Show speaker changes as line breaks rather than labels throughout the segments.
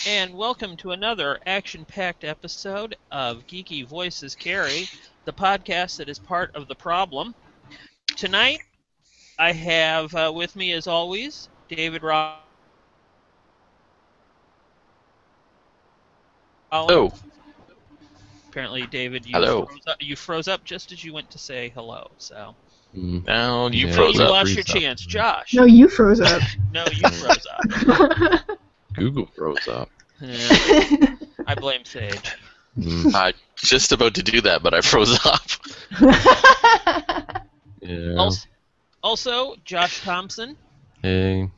and welcome to another action-packed episode of Geeky Voices Carry, the podcast that is part of the problem. Tonight, I have with me, as always, David Rollins.
Oh,
Apparently, David,
hello.
you froze up just as you went to say hello. So
Now you
no,
froze
you
up.
lost your chance, Josh.
No, you froze up.
No, you froze up.
Google froze up.
Yeah, I blame Sage.
I just about to do that, but I froze up.
Yeah.
Also, Josh Thompson.
Hey.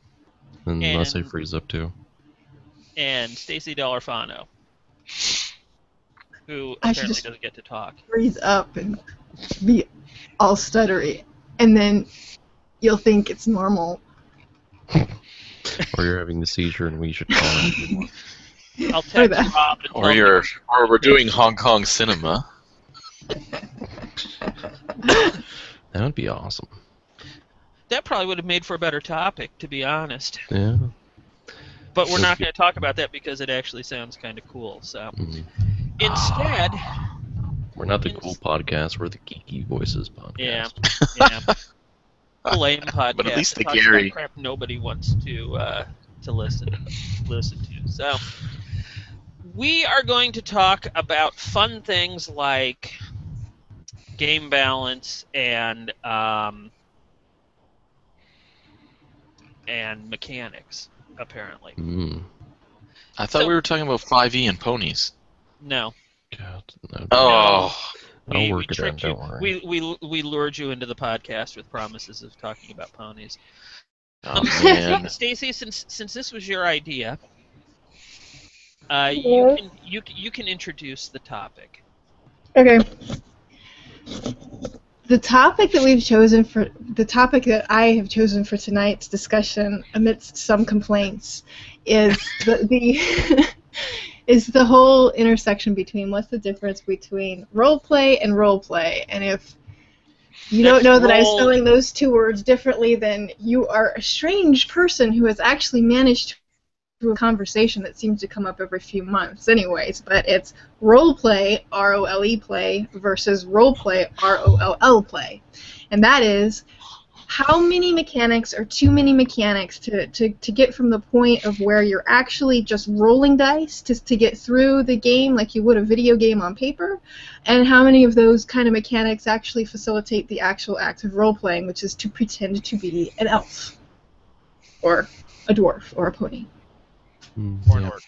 Unless I
And-
freeze up too.
And Stacy Dellorfano, who
I should
apparently
just-
doesn't get to talk.
Freeze up and be all stuttery, and then you'll think it's normal.
Or you're having the seizure and we should call it.
I'll text
that.
Rob and tell him
Or we're doing Hong Kong cinema.
That would be awesome.
that probably would have made for a better topic, to be honest.
Yeah.
But we're not going to talk about that because it actually sounds kind of cool. So instead,
We're not the cool podcast, we're the Geeky Voices podcast.
yeah, lame podcast.
But at least the
Talks about
Gary.
crap nobody wants to listen to. So we are going to talk about fun things like game balance and mechanics. Apparently,
I thought we were talking about 5e and ponies.
no.
God, no.
Oh,
I'll work it out,
tricked you.
don't worry.
We lured you into the podcast with promises of talking about ponies.
oh man.
Stacy, since this was your idea, you can introduce the topic.
Okay. The topic that I have chosen for tonight's discussion, amidst some complaints, is is the whole intersection between what's the difference between roleplay and roleplay. And if you don't know that I'm spelling those two words differently, then you are a strange person who has actually managed to a conversation that seems to come up every few months anyways, but it's roleplay, R-O-L-E play, versus roleplay, R-O-L-L play. And that is, how many mechanics are too many mechanics to get from the point of where you're actually just rolling dice to get through the game like you would a video game on paper, and how many of those kind of mechanics actually facilitate the actual act of role-playing, which is to pretend to be an elf, or a dwarf, or a pony.
Or an orc.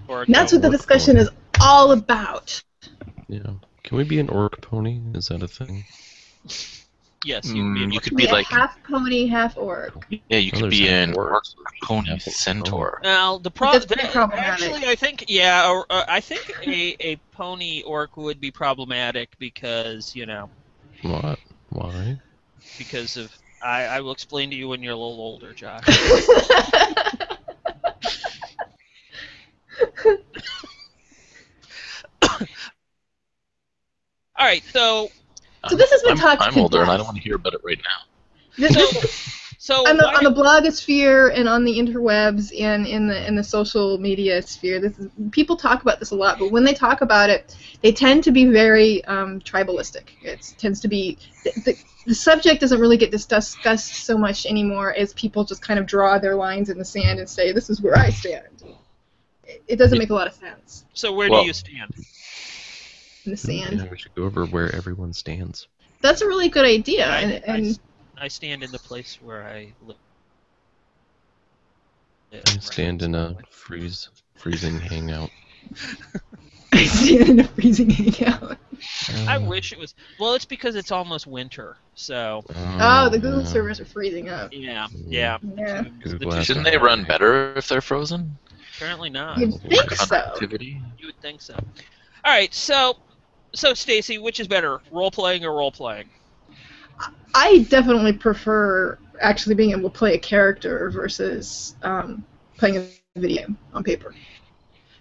Or a
And that's what the
Orc
discussion
pony.
is all about.
Yeah. Can we be an orc pony? Is that a thing?
yes, you can be an
You
orc.
could be like,
half pony, half orc.
yeah, you could
Others
be
have
an
orcs.
orc pony
Half orc.
centaur.
Now the
That's pretty problematic.
actually, I think I think a pony orc would be problematic because
What? Why?
because of I will explain to you when you're a little older, Josh. All right, so
So this has been talked
I'm
to
older and I
death.
don't want to hear about it right now.
so
on
why
the blogosphere and on the interwebs and in the social media sphere, people talk about this a lot. But when they talk about it, they tend to be very tribalistic. It tends to be the subject doesn't really get discussed so much anymore as people just kind of draw their lines in the sand and say, "This is where I stand." It doesn't make a lot of sense
So where
Well-
do you stand?
in the sand.
Yeah, we should go over where everyone stands.
That's a really good idea,
I stand in the place where I live.
I stand in a freezing hangout.
I stand in a freezing hangout.
I wish it was. Well, it's because it's almost winter, so
Oh, the Google servers are freezing up.
yeah.
Yeah.
Google has
Shouldn't they run better if they're frozen?
Apparently not.
You'd think so.
Conductivity?
You would think so. All right, so Stacy, which is better, role playing or role playing?
I definitely prefer actually being able to play a character versus playing a video on paper.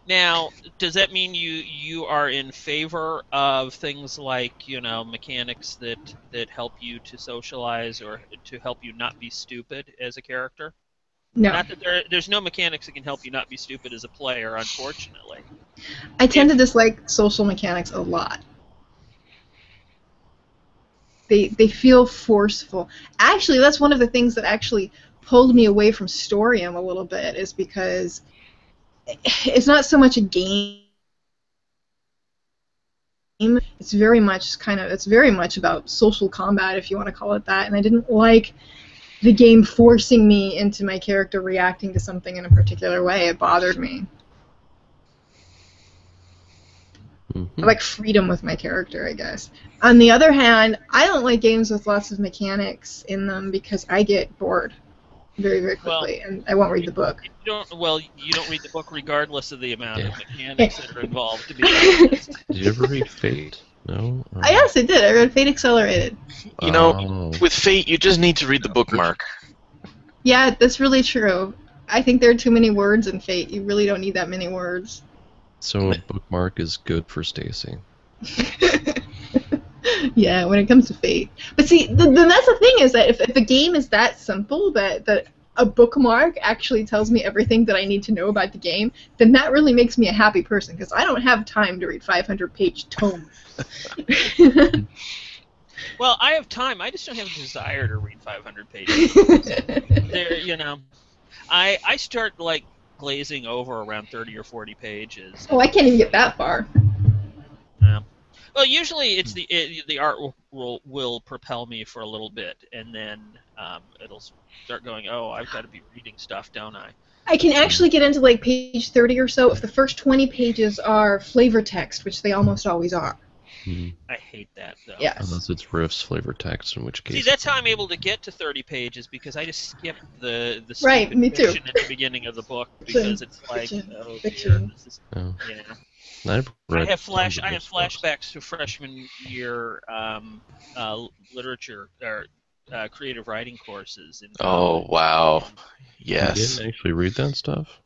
Now, does that mean you are in favor of things like, mechanics that help you to socialize or to help you not be stupid as a character?
No.
Not that there's no mechanics that can help you not be stupid as a player, unfortunately.
I tend to dislike social mechanics a lot. They feel forceful. Actually, that's one of the things that actually pulled me away from Storium a little bit, is because it's not so much a game. It's very much about social combat, if you want to call it that, and I didn't like the game forcing me into my character reacting to something in a particular way. It bothered me. I like freedom with my character, I guess. On the other hand, I don't like games with lots of mechanics in them because I get bored very, very quickly, and I won't read the book.
You don't read the book regardless of the amount of mechanics that are involved, to be honest.
Did you ever read Fate? No?
Yes, I did. I read Fate Accelerated.
You know, with Fate, you just need to read the bookmark.
Yeah, that's really true. I think there are too many words in Fate. You really don't need that many words.
So a bookmark is good for Stacy.
Yeah, when it comes to Fate. But see, then that's the thing, is that if a game is that simple that a bookmark actually tells me everything that I need to know about the game, then that really makes me a happy person, because I don't have time to read 500-page tomes.
Well, I have time. I just don't have a desire to read 500 pages. I start glazing over around 30 or 40 pages.
Oh, I can't even get that far.
Well, usually it's the art will propel me for a little bit, and then it'll start going, oh, I've got to be reading stuff, don't I?
I can actually get into page 30 or so if the first 20 pages are flavor text, which they almost always are.
I hate that, though.
Yes.
Unless it's riffs, flavor text, in which case...
See, that's how I'm able to get to 30 pages, because I just skip the
right, me too.
fiction at the beginning of the book, because it's like,
fiction.
oh,
Fiction.
dear, this is,
I have
flashbacks to freshman year literature or creative writing courses.
Oh, wow. Yes.
You didn't actually read that stuff?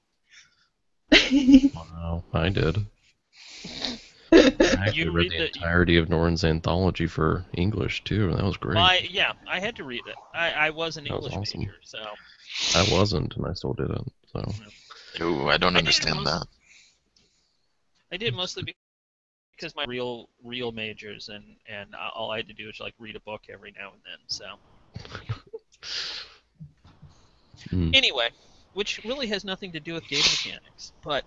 Wow, I did. I actually read the entirety of Norton's anthology for English, too, and that was great.
Well, I had to read it. I was an English major, so...
I wasn't, and I still didn't, so...
Ooh, I don't understand that.
I did mostly because my real majors, and all I had to do was read a book every now and then, so... Anyway... Which really has nothing to do with game mechanics, but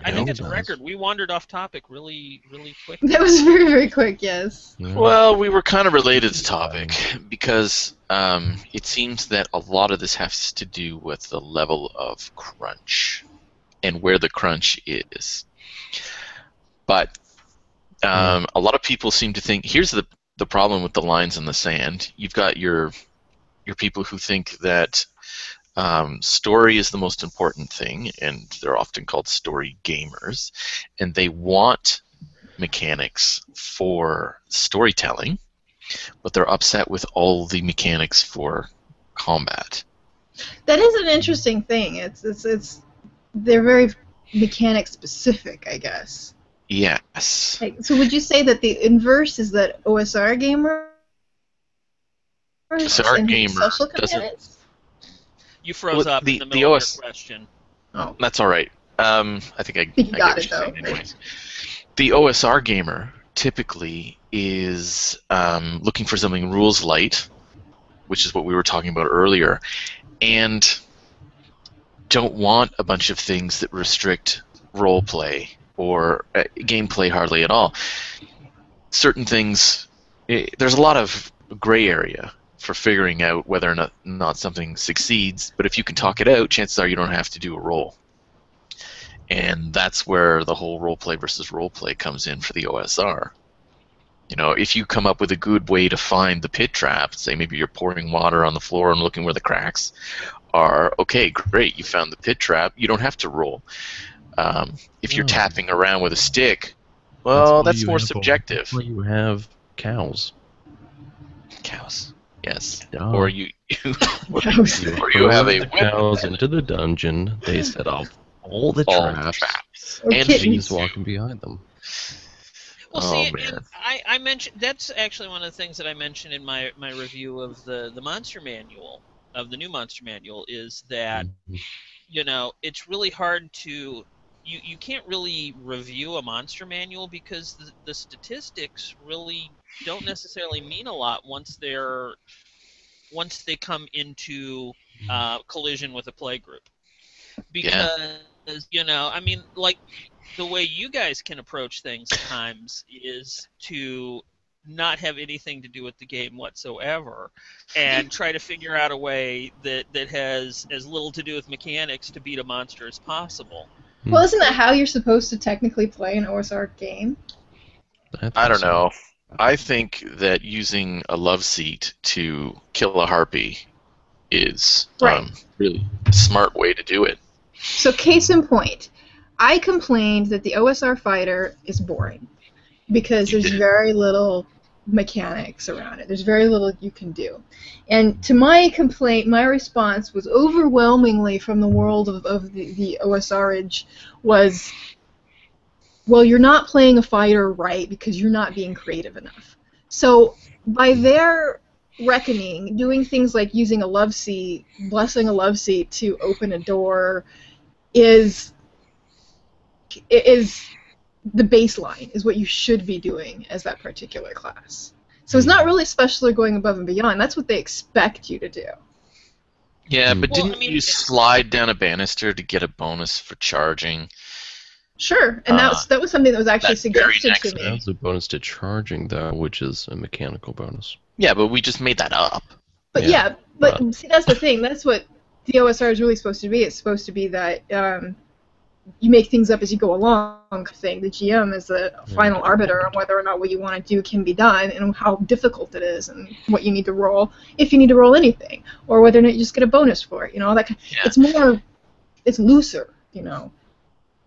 I think it's a record. We wandered off topic really, really quick.
That was very, very quick, yes.
Yeah.
Well, we were kind of related to topic, because it seems that a lot of this has to do with the level of crunch and where the crunch is. But a lot of people seem to think, here's the problem with the lines in the sand. You've got your people who think that story is the most important thing, and they're often called story gamers, and they want mechanics for storytelling, but they're upset with all the mechanics for combat.
That is an interesting thing. They're very mechanic specific, I guess.
Yes.
So would you say that the inverse is that OSR gamer?
OSR gamer
doesn't.
You froze up in the middle of your question.
Oh.
That's all right. I think I got it, though. Anyways. The OSR gamer typically is looking for something rules light, which is what we were talking about earlier, and don't want a bunch of things that restrict role play or gameplay hardly at all. Certain things, there's a lot of gray area for figuring out whether or not something succeeds, but if you can talk it out, chances are you don't have to do a roll. And that's where the whole roleplay versus roleplay comes in for the OSR. You know, if you come up with a good way to find the pit trap, say maybe you're pouring water on the floor and looking where the cracks are, okay, great, you found the pit trap, you don't have to roll. If you're tapping around with a stick, well, that's more subjective.
That's why you have cows.
Cows. Yes.
Duh.
Or you
have a cows into the dungeon. They set off all the traps.
And
he's walking behind them.
Well, see, I mentioned that's actually one of the things that I mentioned in my review of the Monster Manual. the new Monster Manual is that it's really hard to you can't really review a Monster Manual because the statistics really don't necessarily mean a lot once they come into collision with a play group. Because I mean, like the way you guys can approach things at times is to not have anything to do with the game whatsoever and try to figure out a way that has as little to do with mechanics to beat a monster as possible.
Well, isn't that how you're supposed to technically play an OSR game?
I don't know. I think that using a love seat to kill a harpy is really a smart way to do it.
So case in point, I complained that the OSR fighter is boring because there's very little mechanics around it. There's very little you can do. And to my complaint, my response was overwhelmingly from the world of the OSR-age was, well, you're not playing a fighter right because you're not being creative enough. So by their reckoning, doing things like using a love seat, blessing a love seat to open a door is the baseline, is what you should be doing as that particular class. So it's not really special or going above and beyond. That's what they expect you to do.
Yeah, but didn't you slide down a banister to get a bonus for charging?
Sure, and that was something that was actually suggested to me.
That's a bonus to charging, though, which is a mechanical bonus.
Yeah, but we just made that up.
But see, that's the thing. That's what the OSR is really supposed to be. It's supposed to be that you make things up as you go along thing. The GM is the final arbiter on whether or not what you want to do can be done and how difficult it is and what you need to roll, if you need to roll anything, or whether or not you just get a bonus for it. All that. It's looser,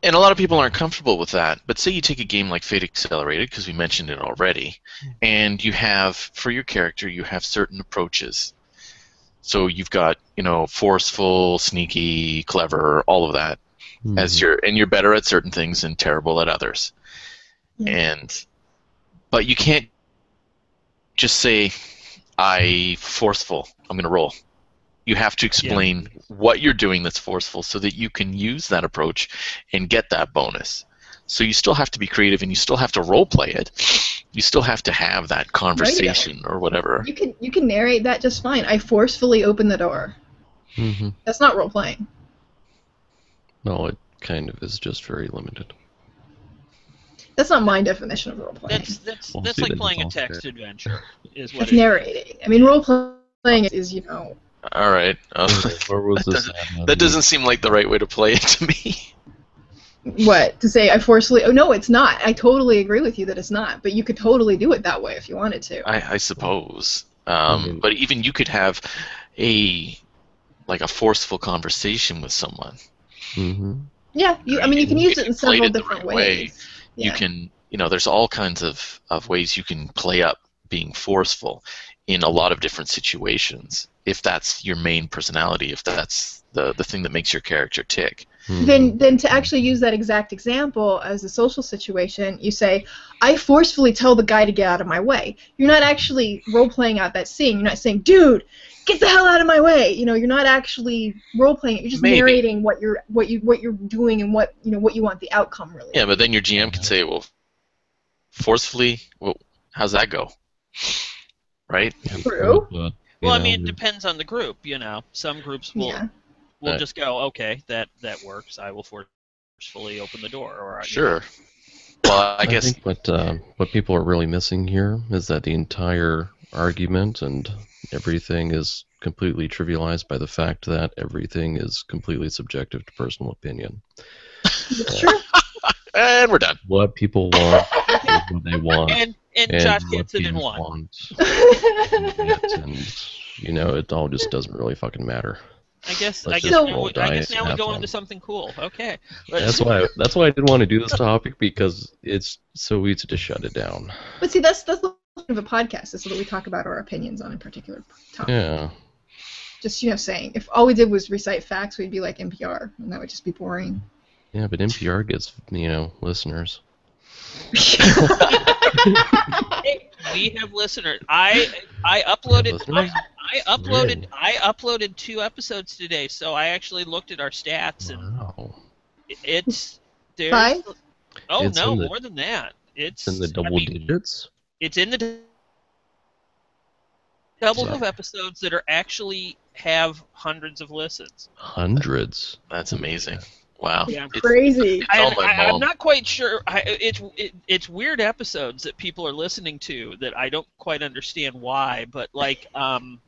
And a lot of people aren't comfortable with that. But say you take a game like Fate Accelerated, because we mentioned it already, and you have, for your character, you have certain approaches. So you've got, forceful, sneaky, clever, all of that. And you're better at certain things and terrible at others. But you can't just say, forceful, I'm going to roll. You have to explain what you're doing that's forceful so that you can use that approach and get that bonus. So you still have to be creative and you still have to role play it. You still have to have that conversation or whatever.
You can narrate that just fine. I forcefully open the door. That's not role playing.
No, it kind of is just very limited.
That's not my definition of role playing.
That's like playing a text adventure.
It's narrating. I mean, role playing is
All right. That doesn't seem like the right way to play it to me.
What? To say I forcefully... Oh, no, it's not. I totally agree with you that it's not. But you could totally do it that way if you wanted to.
I suppose. But even you could have a forceful conversation with someone.
Yeah, you can use it in several different ways.
You can, there's all kinds of ways you can play up being forceful in a lot of different situations. If that's your main personality, if that's the thing that makes your character tick.
Then to actually use that exact example as a social situation, you say, I forcefully tell the guy to get out of my way. You're not actually role-playing out that scene. You're not saying, dude, get the hell out of my way. You're not actually role-playing it. You're just narrating what you're doing and what you want the outcome really.
Yeah, but then your GM can say, well, forcefully, well, how's that go? Right?
True.
Well, I mean, it depends on the group, Some groups will just go, okay, that works. I will forcefully open the door. Or
sure. Well, I guess...
think what people are really missing here is that the entire argument and everything is completely trivialized by the fact that everything is completely subjective to personal opinion.
Sure.
And we're done.
What people want is what they want.
And Josh gets it in one.
It all just doesn't really fucking matter.
I guess now we go into something cool. Okay.
That's why I didn't want to do this topic, because it's so easy to shut it down.
But see, that's the point of a podcast, is so that we talk about our opinions on a particular topic.
Yeah.
Just saying, if all we did was recite facts, we'd be like NPR, and that would just be boring.
Yeah, but NPR gets listeners.
Hey, we have listeners. I uploaded. I uploaded 2 episodes today, so I actually looked at our stats, and
Wow.
there's
5?
Oh
It's
no,
in the-
more than that.
It's in the double digits?
It's in the double
So-
of episodes that are actually have hundreds of listens.
Hundreds.
That's amazing. Wow.
Yeah.
Crazy.
Tell my
I'm
mom.
not quite sure. It's weird episodes that people are listening to that I don't quite understand why. But like, God,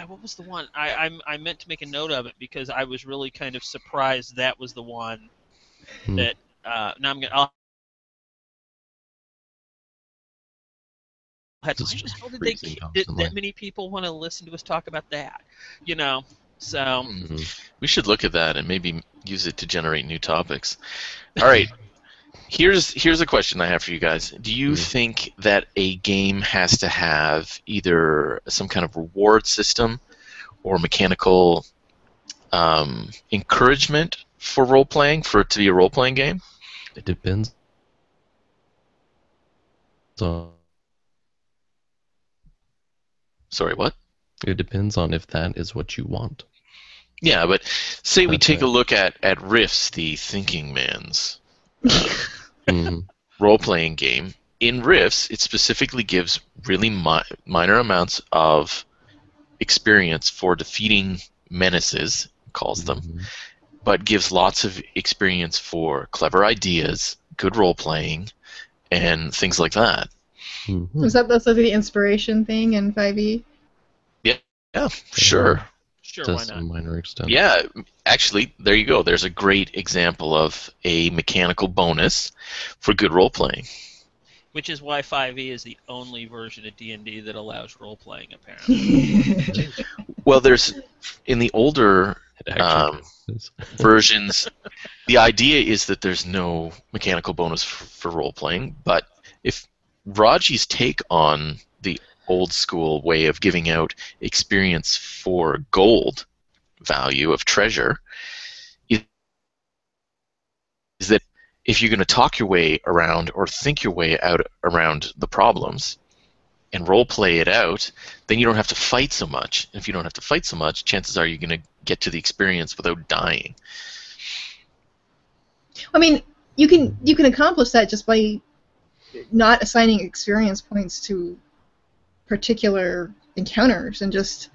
what was the one? I meant to make a note of it because I was really kind of surprised that was the one that. Now I'll have to. How did that many people want to listen to us talk about that? You know. So
We should look at that and maybe use it to generate new topics. All right. Here's a question I have for you guys. Do you think that a game has to have either some kind of reward system or mechanical encouragement for role-playing, for it to be a role-playing game?
It depends on...
Sorry, what?
It depends on if that is what you want.
Yeah, but say we
That's
take a
right.
look at Rifts, the Thinking Man's
Mhm.
role-playing game. In Rifts, it specifically gives really minor amounts of experience for defeating menaces, calls them,
Mhm.
but gives lots of experience for clever ideas, good role-playing, and things like that.
Mhm.
Is that's like the inspiration thing in 5e?
Yeah, sure.
sure,
To
why not?
some minor extent.
Yeah, actually, there you go. There's a great example of a mechanical bonus for good role-playing.
Which is why 5e is the only version of D&D that allows role playing, apparently.
Well, there's in the older
It actually is.
versions, the idea is that there's no mechanical bonus for role-playing, but if Raji's take on the old school way of giving out experience for gold value of treasure is that if you're going to talk your way around or think your way out around the problems and role play it out, then you don't have to fight so much. And if you don't have to fight so much, chances are you're going to get to the experience without dying.
I mean, you can accomplish that just by not assigning experience points to particular encounters and just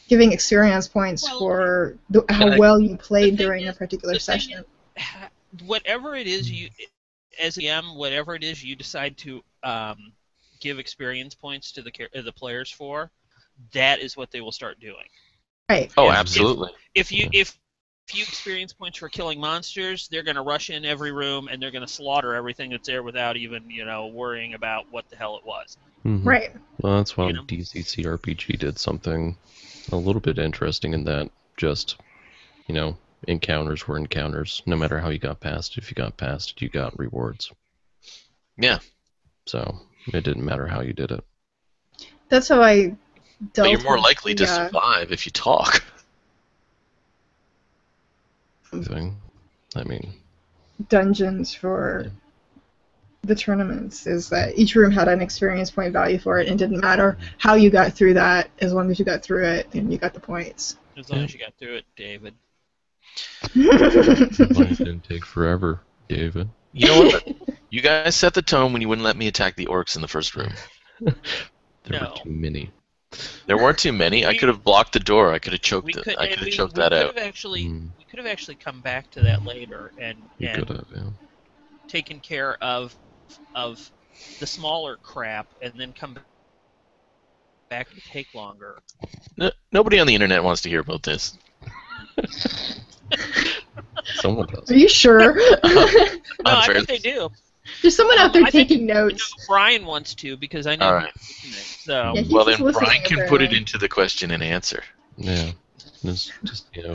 giving experience points for how well you played during a particular session.
Whatever it is you, as a GM, whatever it is you decide to give experience points to the players for, that is what they will start doing.
Right.
Oh, absolutely.
If you experience points for killing monsters, they're going to rush in every room and they're going to slaughter everything that's there without even worrying about what the hell it was.
Mhm.
Right.
Well, that's why
You know?
DCC RPG did something a little bit interesting in that just, encounters were encounters. No matter how you got past it, if you got past it, you got rewards.
Yeah.
So it didn't matter how you did it.
That's how I dealt
But you're more
with
likely to
the,
survive if you talk.
Thing. I mean,
dungeons for the tournaments is that each room had an experience point value for it, and it didn't matter how you got through that, as long as you got through it, then you got the points.
As long as you got through it, David.
life didn't take forever, David.
You know what? You guys set the tone when you wouldn't let me attack the orcs in the first room.
There
No.
were too many.
There weren't too many. I could have blocked the door. I could have choked it. I could have choked that out.
We could have actually come back to that later and
You could have, yeah.
taken care of the smaller crap and then come back to take longer.
Nobody on the internet wants to hear about this.
Someone does.
Are you sure?
No, I
Unfair.
think they do.
There's someone out there
I think-
taking notes.
Brian wants to because I know
All right.
he's listening. So
Yeah, he's
Well,
just
then
listening,
Brian can put it
apparently.
into the question and answer.
Yeah. Just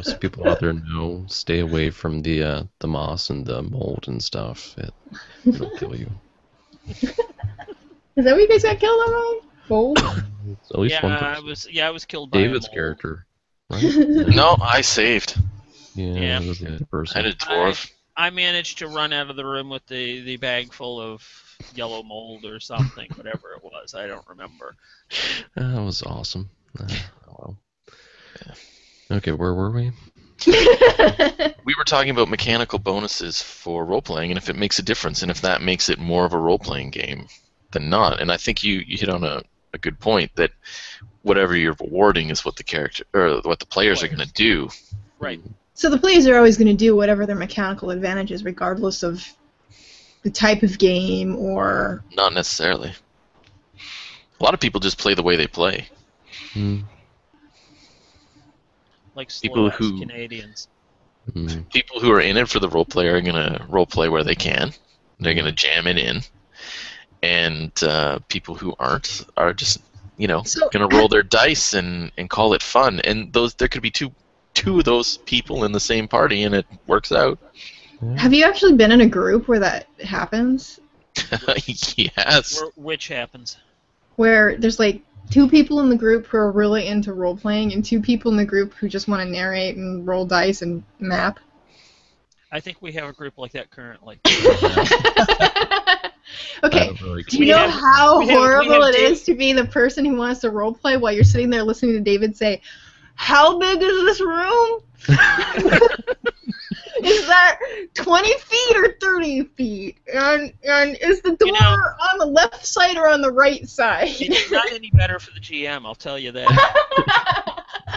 so people out there know, stay away from the moss and the mold and stuff. It'll kill you.
Is that what you guys got killed on? Mold?
At least one person.
I was killed by a
David's
mole.
character, right?
No, I saved.
Yeah,
Yeah.
it was the other
I
person.
had a dwarf.
I managed to run out of the room with the bag full of yellow mold or something, whatever it was. I don't remember.
That was awesome. Well. Okay, where were we?
We were talking about mechanical bonuses for role-playing, and if it makes a difference, and if that makes it more of a role-playing game than not. And I think you hit on a good point that whatever you're rewarding is what the character or what the players are going to do.
Right.
So the players are always going to do whatever their mechanical advantage is, regardless of the type of game or...
Not necessarily. A lot of people just play the way they play.
Like
people
slow-ass
who
Canadians.
People who are in it for the role play are going to role play where they can. They're going to jam it in, and people who aren't are just going to roll their dice and call it fun. And there could be two of those people in the same party, and it works out.
Have you actually been in a group where that happens?
Yes.
Which happens?
Where there's like 2 people in the group who are really into role-playing and 2 people in the group who just want to narrate and roll dice and map.
I think we have a group like that currently.
Okay, do you know how horrible it is to be the person who wants to role-play while you're sitting there listening to David say, "How big is this room?" Is that 20 feet or 30 feet? And is the door on the left side or on the right side?
It's not any better for the GM, I'll tell you that.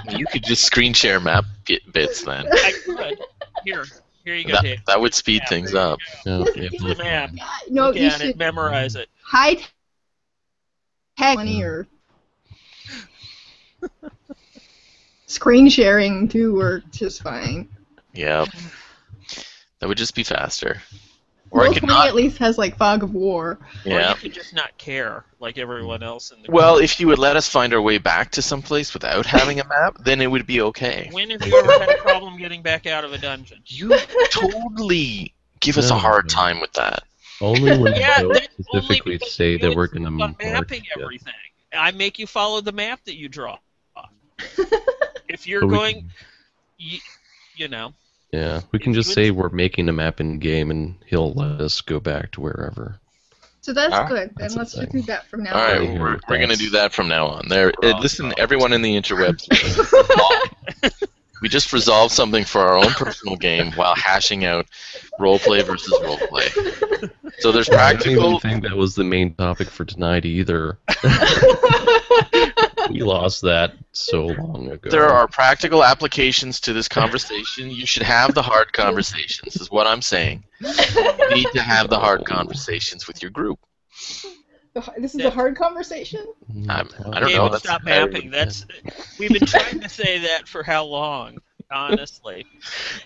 You could just screen share map bits then.
I could. Here you go, Dave.
That would speed things up.
The map.
No,
Look
you
at
should
it, memorize it.
high tech money or screen sharing too work just fine.
Yeah. That would just be faster. Or I could
Roll20
not.
at least has like fog of war.
Yeah.
Or you could just not care, like everyone else in the group.
Well, if you would let us find our way back to some place without having a map, then it would be okay.
When have you ever had a problem getting back out of a dungeon?
You totally give us a hard time with that.
Only when
Yeah,
you
that's
specifically
only
say that we're going to
on mapping everything. I make you follow the map that you draw. If you're going, you know.
Yeah, we can just say we're making a map in game, and he'll let us go back to wherever.
So that's
Alright.
good. Then
That's
let's
the
just
thing.
do that from now
All right,
on.
we're going to do that from now on. Listen, everyone in the interwebs. We just resolved something for our own personal game while hashing out roleplay versus roleplay. So there's
I don't
practical.
even think that was the main topic for tonight either. We lost that so long ago.
There are practical applications to this conversation. You should have the hard conversations, is what I'm saying. You need to have the hard conversations with your group.
This is a hard conversation?
I don't know.
David,
That's
stop mapping. We've been trying to say that for how long? Honestly,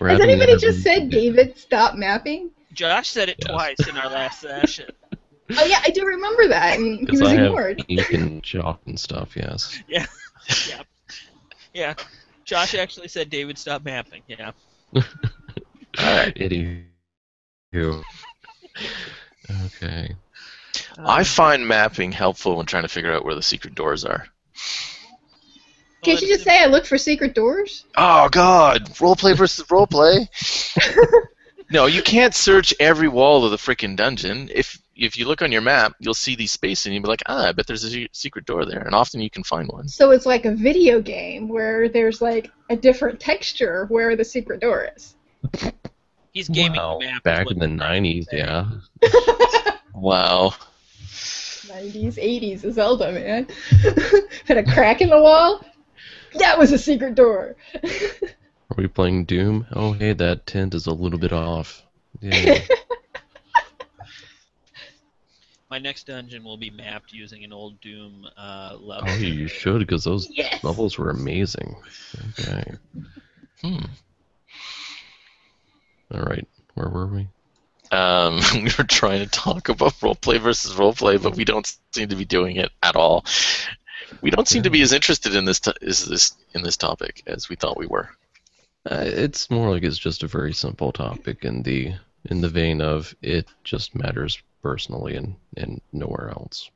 Has anybody just said, "David, stop mapping"?
Josh said it twice in our last session.
Oh yeah, I do remember that. And he
Because
was
I
ignored.
have ink and chalk and stuff, yes.
Yeah. Josh actually said, "David, stop mapping." Yeah.
Alright.
Anywho. Okay.
I find mapping helpful when trying to figure out where the secret doors are.
Can't you just say I look for secret doors?
Oh God! Roleplay versus roleplay. No, you can't search every wall of the frickin' dungeon. If you look on your map, you'll see these spaces, and you'll be like, I bet there's a secret door there, and often you can find one.
So it's like a video game where there's like a different texture where the secret door is.
He's gaming
Wow.
the map.
Back in the 90s, yeah.
Wow.
90s, 80s, a Zelda, man. Had a crack in the wall? That was a secret door.
Are we playing Doom? Oh, hey, that tent is a little bit off. Yeah.
My next dungeon will be mapped using an old Doom level.
Oh, you should, because those
Yes.
levels were amazing. Okay. All right, where were we?
We were trying to talk about roleplay versus roleplay, but we don't seem to be doing it at all. We don't seem to be as interested in this topic as we thought we were.
It's more like it's just a very simple topic in the vein of it just matters personally and nowhere else.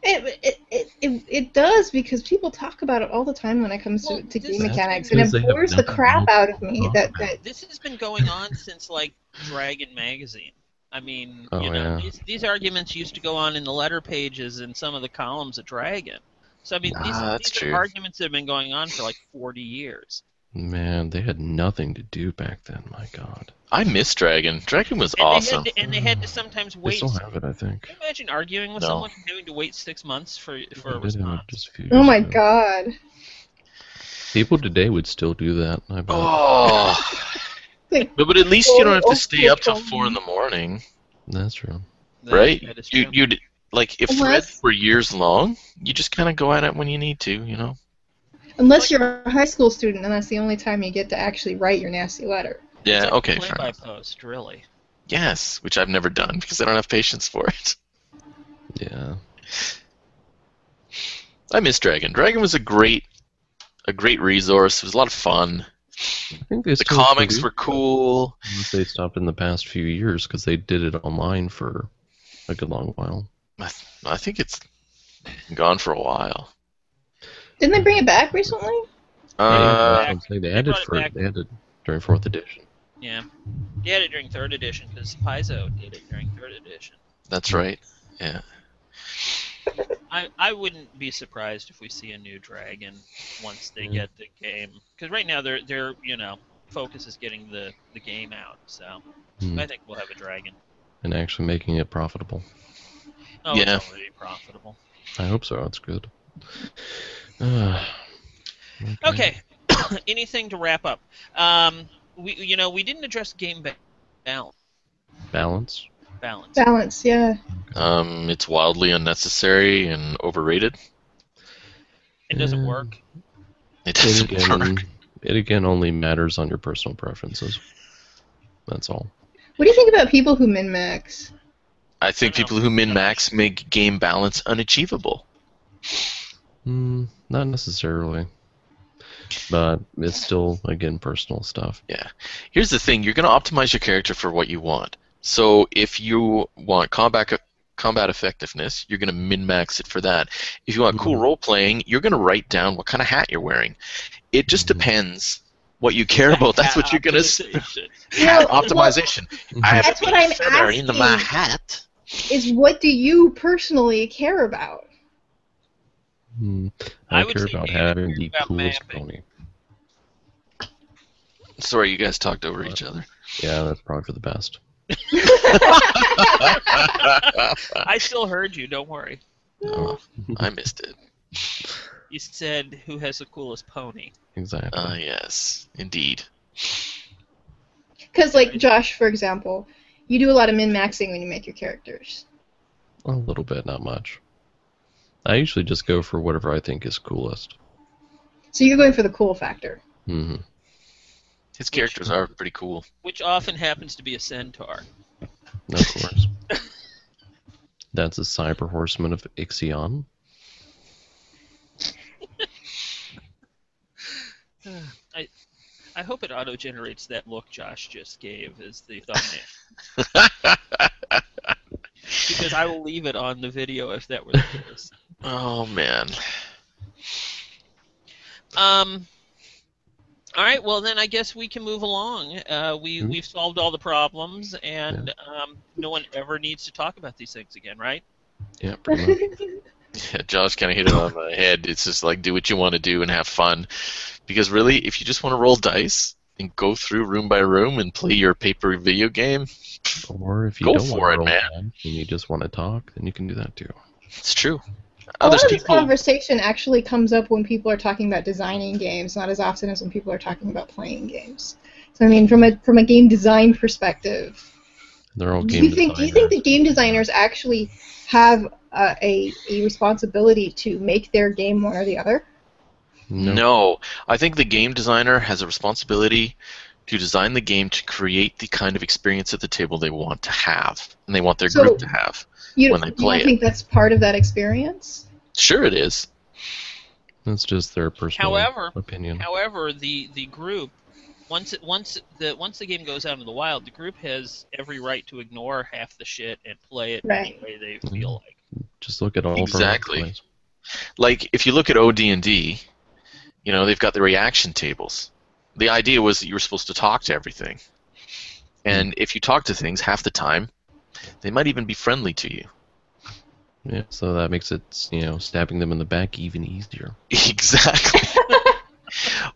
It does, because people talk about it all the time when it comes to game mechanics, and
because
it
they have
bores the
nothing
crap
else
out of
to
me.
talk
That
about.
This has been going on since like Dragon Magazine. I mean,
Oh, yeah.
these arguments used to go on in the letter pages and some of the columns of Dragon. So I mean,
That's
these are
true.
arguments that have been going on for like 40 years.
Man, they had nothing to do back then. My God.
I miss Dragon. Dragon was
And
awesome.
they had to sometimes
They
wait.
still have it, I think.
Can you imagine arguing with
No.
someone and having to wait 6 months for a
They did have it
response?
just a few
oh
years
my
ago.
god.
People today would still do that, I bet.
Oh.
Like,
No, but at least you don't have to stay up till
phone.
4 in the morning,
That's true.
right?
That is true.
You'd like if threads were years long, you just kind of go at it when you need to, you know.
Unless you're a high school student, and that's the only time you get to actually write your nasty letter.
Yeah.
It's like
Okay.
play
Fair
by
enough.
post, really.
Yes, which I've never done because I don't have patience for it.
Yeah.
I miss Dragon. Dragon was a great resource. It was a lot of fun.
I think they
The
still
comics
produce
were cool.
it, unless they stopped in the past few years because they did it online for a good long while.
I think it's gone for a while.
Didn't they bring it back recently?
Yeah, that's
Uh,
what I'm saying. They had it during 4th edition.
Yeah. They had it during 3rd edition because Paizo did it during 3rd edition.
that's right. Yeah.
I wouldn't be surprised if we see a new Dragon once they get the game, because right now their focus is getting the game out. So I think we'll have a Dragon.
And actually making it profitable.
Oh,
Yeah.
it's already profitable.
I hope so. That's good.
Okay. Anything to wrap up? We didn't address game balance.
Balance, yeah.
It's wildly unnecessary and overrated.
It doesn't work.
It doesn't work.
It again only matters on your personal preferences. That's all.
What do you think about people who min-max?
I think people who min-max make game balance unachievable.
Not necessarily. But it's still, again, personal stuff.
Yeah. Here's the thing. You're going to optimize your character for what you want. So if you want combat effectiveness, you're going to min-max it for that. If you want cool role-playing, you're going to write down what kind of hat you're wearing. It just depends what you care about. That's what you're going to... Hat optimization. I have
That's
a
what
big
I'm
feather in my
asking.
hat.
Is what do you personally care about?
I
would
care
say
about
you
having
care
the
about
coolest
mapping.
pony.
Sorry, you guys talked over each other.
Yeah, that's probably for the best.
I still heard you. Don't worry.
Oh, I missed it.
You said who has the coolest pony.
Exactly.
Yes, indeed.
Because, like, Josh, for example, you do a lot of min-maxing when you make your characters.
A little bit, not much. I usually just go for whatever I think is coolest.
So you're going for the cool factor.
Mm-hmm.
His characters are pretty cool.
Which often happens to be a centaur.
Of course. That's a cyber horseman of Ixion.
I hope it auto-generates that look Josh just gave as the thumbnail. Because I will leave it on the video if that were the case.
Oh, man.
All right, well then I guess we can move along. We've solved all the problems, and no one ever needs to talk about these things again, right?
Yeah, pretty much.
Yeah, Josh kind of hit it on the head. It's just like, do what you want to do and have fun. Because really, if you just want to roll dice and go through room by room and play your paper video game,
Or if you
Go
don't
for
want
it,
to roll
man.
dice and you just want to talk, then you can do that too.
it's true.
A lot
There's
of this
people.
conversation actually comes up when people are talking about designing games, not as often as when people are talking about playing games. So I mean, from a game design perspective,
They're all
do
game
you think the game designers actually have a responsibility to make their game one or the other?
No. I think the game designer has a responsibility to design the game to create the kind of experience at the table they want to have, and they want their
So,
group to have when they play
you don't think that's part of that experience?
Sure it is.
That's just their personal opinion.
However, the group, once the game goes out into the wild, the group has every right to ignore half the shit and play it
Right.
any way they feel like.
Just look at all
Exactly.
of our
Like, if you look at OD&D, they've got the reaction tables. The idea was that you were supposed to talk to everything. And if you talk to things half the time, they might even be friendly to you.
Yeah, so that makes it, stabbing them in the back even easier.
Exactly.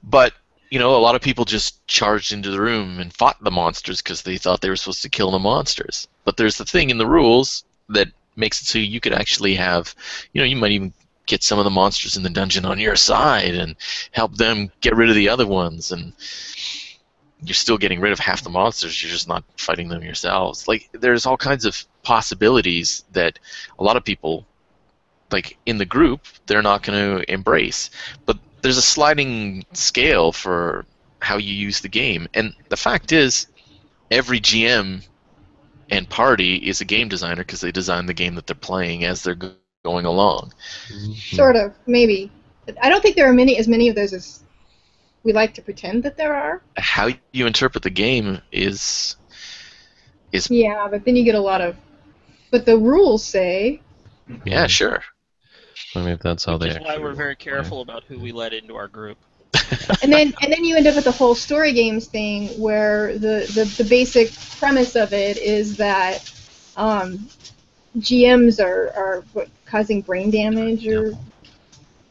But, a lot of people just charged into the room and fought the monsters because they thought they were supposed to kill the monsters. But there's the thing in the rules that makes it so you could actually have, you might even get some of the monsters in the dungeon on your side and help them get rid of the other ones. And you're still getting rid of half the monsters, you're just not fighting them yourselves. Like, there's all kinds of possibilities that a lot of people, like, in the group, they're not going to embrace. But there's a sliding scale for how you use the game. And the fact is, every GM and party is a game designer because they design the game that they're playing as they're going along.
Sort of, maybe. I don't think there are as many of those as we like to pretend that there are.
How you interpret the game is...
Yeah, but then you get a lot of... But the rules say...
Yeah, sure.
I mean, if that's how
Which
they
is why we're very careful about who we let into our group.
And then you end up with the whole story games thing, where the basic premise of it is that GMs are causing brain damage, or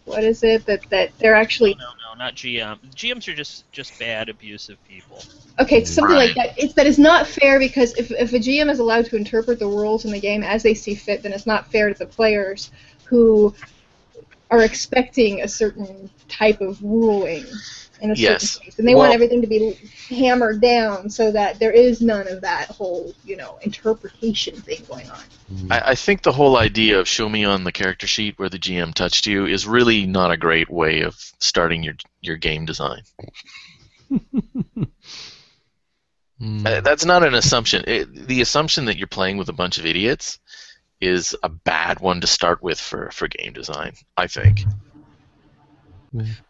what is it that they're actually...
No, not GM. GMs are just bad, abusive people.
Okay, it's something like that. It's not fair, because if a GM is allowed to interpret the rules in the game as they see fit, then it's not fair to the players who are expecting a certain type of ruling in a certain case. And they want everything to be hammered down so that there is none of that whole, interpretation thing going on.
I think the whole idea of show me on the character sheet where the GM touched you is really not a great way of starting your game design. That's not an assumption. The assumption that you're playing with a bunch of idiots is a bad one to start with for game design, I think.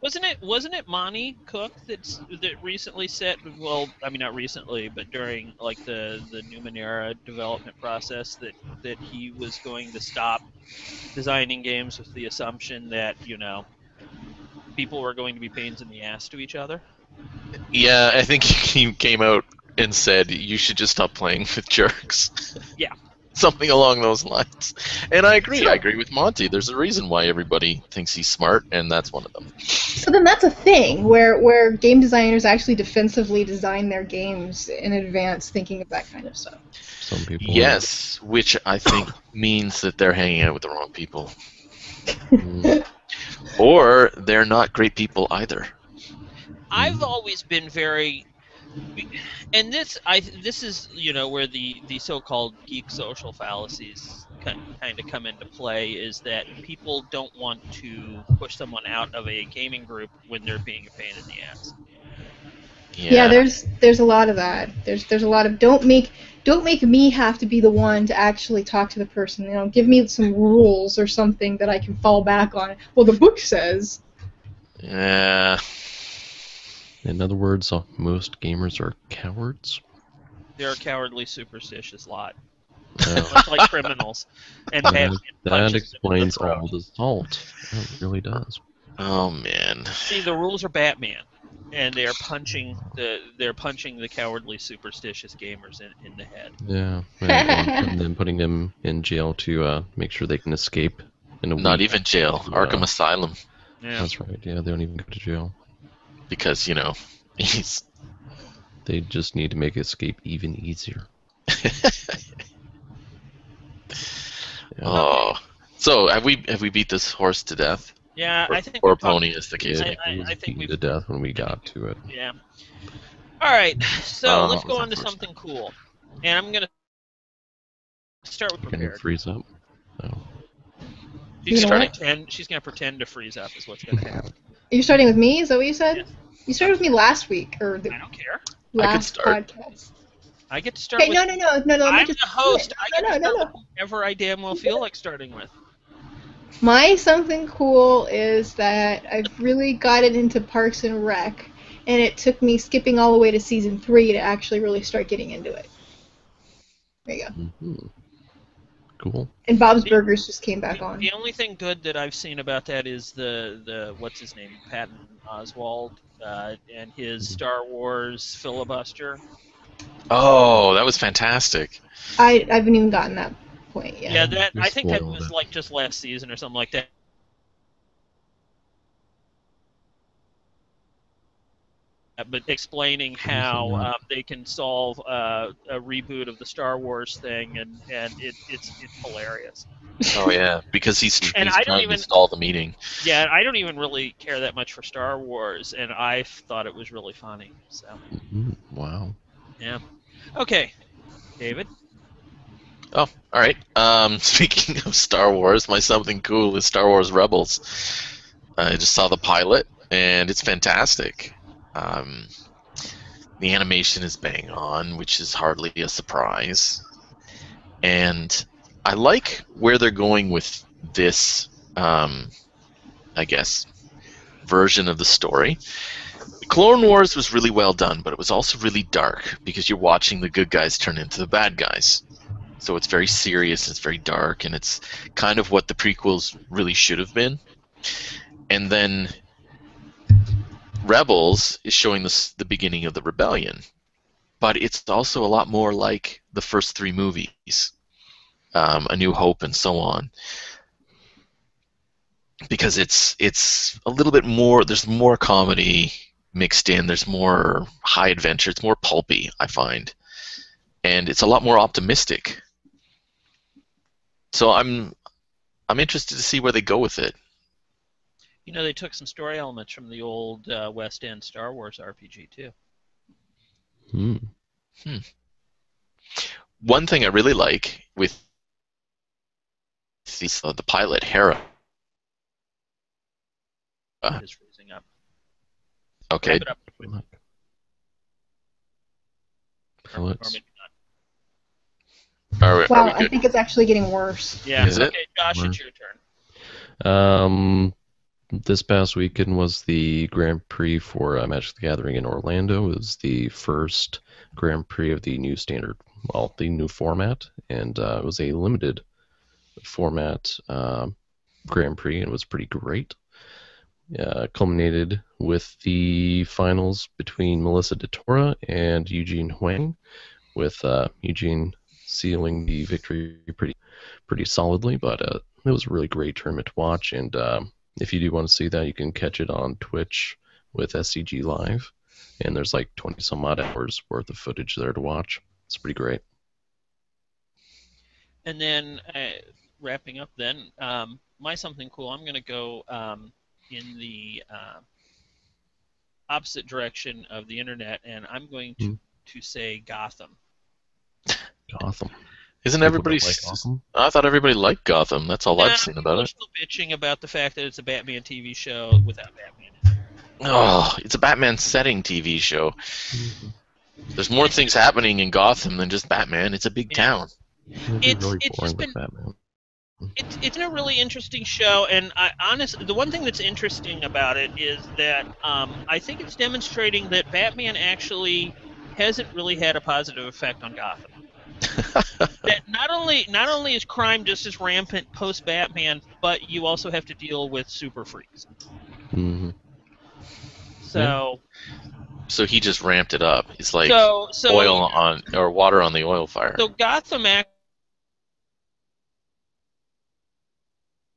Wasn't it Monty Cook that recently said? Well, I mean, not recently, but during like the Numenera development process, that he was going to stop designing games with the assumption that people were going to be pains in the ass to each other.
Yeah, I think he came out and said you should just stop playing with jerks.
Yeah.
Something along those lines. And I agree. I agree with Monty. There's a reason why everybody thinks he's smart, and that's one of them.
So then that's a thing where game designers actually defensively design their games in advance, thinking of that kind of stuff.
Some people.
Yes, which I think means that they're hanging out with the wrong people. Or they're not great people either.
I've always been very... And this is where the so-called geek social fallacies kind of come into play, is that people don't want to push someone out of a gaming group when they're being a pain in the ass.
Yeah, there's a lot of that. There's a lot of don't make me have to be the one to actually talk to the person. Give me some rules or something that I can fall back on. Well, the book says.
Yeah.
In other words, most gamers are cowards.
They're a cowardly, superstitious lot. Much like criminals. And
that explains all the salt. It really does.
Oh man.
See, the rules are Batman, and they're punching the cowardly, superstitious gamers in the head.
Yeah, and then putting them in jail to make sure they can escape in a week.
Not even jail. Arkham Asylum.
Yeah.
That's right. Yeah, they don't even go to jail.
Because,
They just need to make escape even easier.
Oh. So, have we beat this horse to death?
Yeah, I think...
Or pony, is the case.
I think we to death when we got to it.
Yeah. Alright, so let's go on to something cool. And I'm going to start with prepared.
Can you freeze up? No.
She's going to pretend to freeze up is what's going to happen.
You're starting with me? Is that what you said?
Yes.
You started with me last week, or
I don't care.
Last podcast.
I get to start with...
No.
I'm the host. I get to start with whoever I damn well feel like starting with.
My something cool is that I've really gotten into Parks and Rec, and it took me skipping all the way to season 3 to actually really start getting into it. There you go.
Mm-hmm. Cool.
And Bob's Burgers just came back on.
The only thing good that I've seen about that is the what's his name, Patton Oswalt, and his Star Wars filibuster.
Oh, that was fantastic.
I haven't even gotten that point yet.
Yeah, I think that was like just last season or something like that. But explaining how they can solve a reboot of the Star Wars thing, and it's hilarious.
Oh yeah, because he's trying to stall the meeting.
Yeah, I don't even really care that much for Star Wars, and I thought it was really funny. So.
Wow.
Yeah. Okay, David.
Oh, all right. Speaking of Star Wars, my something cool is Star Wars Rebels. I just saw the pilot, and it's fantastic. The animation is bang on, which is hardly a surprise. And I like where they're going with this, I guess, version of the story. Clone Wars was really well done, but it was also really dark because you're watching the good guys turn into the bad guys. So it's very serious, it's very dark, and it's kind of what the prequels really should have been. And then Rebels is showing the beginning of the rebellion, but it's also a lot more like the first three movies, A New Hope and so on, because it's a little bit more. There's more comedy mixed in. There's more high adventure. It's more pulpy, I find, and it's a lot more optimistic. So I'm interested to see where they go with it.
You know, they took some story elements from the old West End Star Wars RPG, too.
One thing I really like with the pilot, Hera.
It is freezing up.
Okay.
Wrap it up.
Pilots.
Wow, I think it's actually getting worse.
Yeah.
Is it?
Okay, Josh, it's your turn.
This past weekend was the Grand Prix for Magic the Gathering in Orlando. It was the first Grand Prix of the new standard, well, the new format, and it was a limited format Grand Prix, and it was pretty great. Culminated with the finals between Melissa DeTora and Eugene Huang, with Eugene sealing the victory pretty solidly, but it was a really great tournament to watch, and if you do want to see that, you can catch it on Twitch with SCG Live, and there's like 20 some odd hours worth of footage there to watch. It's pretty great.
And then wrapping up then, my something cool, I'm going to go in the opposite direction of the internet, and I'm going to say Gotham.
Gotham.
Isn't everybody
like Gotham?
I thought everybody liked Gotham. That's all I've seen about it.
Still bitching about the fact that it's a Batman TV show without Batman.
Oh, it's a Batman setting TV show.
Mm-hmm.
There's more things happening in Gotham than just Batman. It's a big town.
It's just been
Batman.
It's a really interesting show, and honestly, the one thing that's interesting about it is that I think it's demonstrating that Batman actually hasn't really had a positive effect on Gotham. That not only is crime just as rampant post Batman, but you also have to deal with super freaks.
Mm-hmm.
So
he just ramped it up. It's like
so
oil on or water on the oil fire.
So Gotham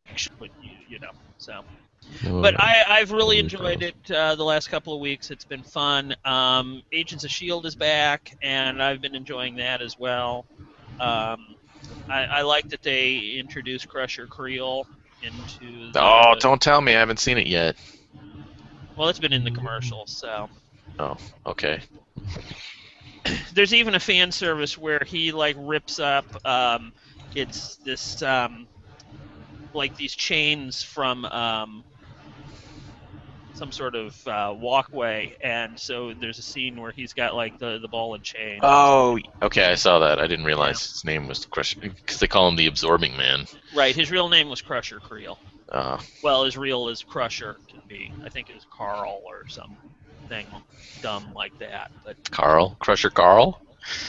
actually, you know, so. But I've really enjoyed it the last couple of weeks. It's been fun. Agents of S.H.I.E.L.D. is back, and I've been enjoying that as well. I like that they introduced Crusher Creel into the...
don't tell me. I haven't seen it yet.
Well, it's been in the commercials, so...
Oh, okay.
There's even a fan service where he, like, rips up... it's this... like these chains from... some sort of walkway, and so there's a scene where he's got like the ball and chain.
Oh, okay, I saw that. I didn't realize his name was Crusher, because they call him the Absorbing Man.
Right, his real name was Crusher Creel. Well, as real as Crusher can be. I think it was Carl or something dumb like that. But
Crusher Carl?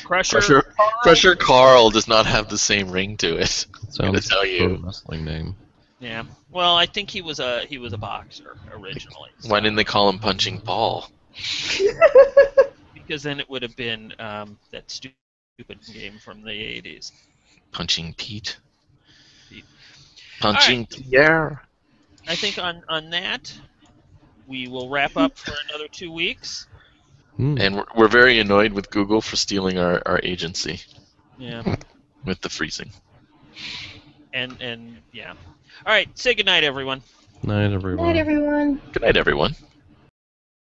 Crusher Carl does not have the same ring to it. I'm gonna
Sounds
tell
like a
you.
wrestling name.
Yeah. Well, I think he was a boxer originally.
Why didn't they call him Punching Paul?
Because then it would have been that stupid game from the 80s.
Punching Pete.
Pete.
Punching Pierre.
I think on that, we will wrap up for another 2 weeks.
And we're very annoyed with Google for stealing our agency.
Yeah.
With the freezing.
And yeah. All right. Say goodnight, everyone.
Night, everyone.
Night, everyone.
Good night, everyone.